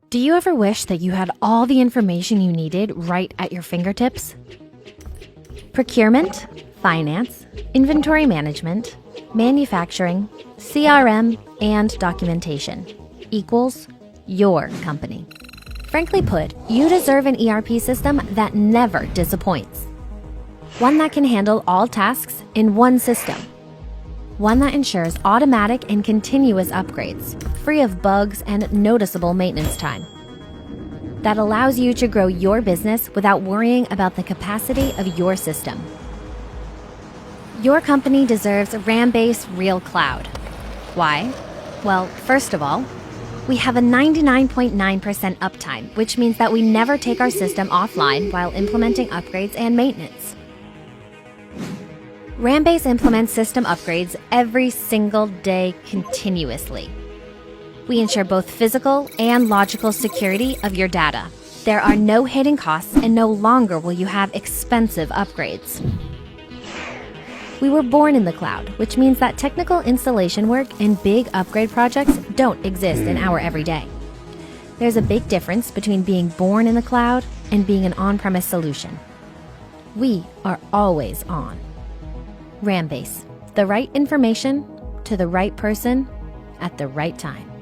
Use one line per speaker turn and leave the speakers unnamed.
Do you ever wish that you had all the information you needed right at your fingertips? Procurement, finance, inventory management, manufacturing, CRM, and documentation equals your company. Frankly put, you deserve an ERP system that never disappoints. One that can handle all tasks in one system. One that ensures automatic and continuous upgrades, free of bugs and noticeable maintenance time. That allows you to grow your business without worrying about the capacity of your system. Your company deserves RamBase Real Cloud. Why? Well, first of all, we have a 99.9% uptime, which means that we never take our system offline while implementing upgrades and maintenance. RamBase implements system upgrades every single day continuously. We ensure both physical and logical security of your data. There are no hidden costs, and no longer will you have expensive upgrades. We were born in the cloud, which means that technical installation work and big upgrade projects don't exist in our everyday. There's a big difference between being born in the cloud and being an on-premise solution. We are always on. RamBase, the right information to the right person at the right time.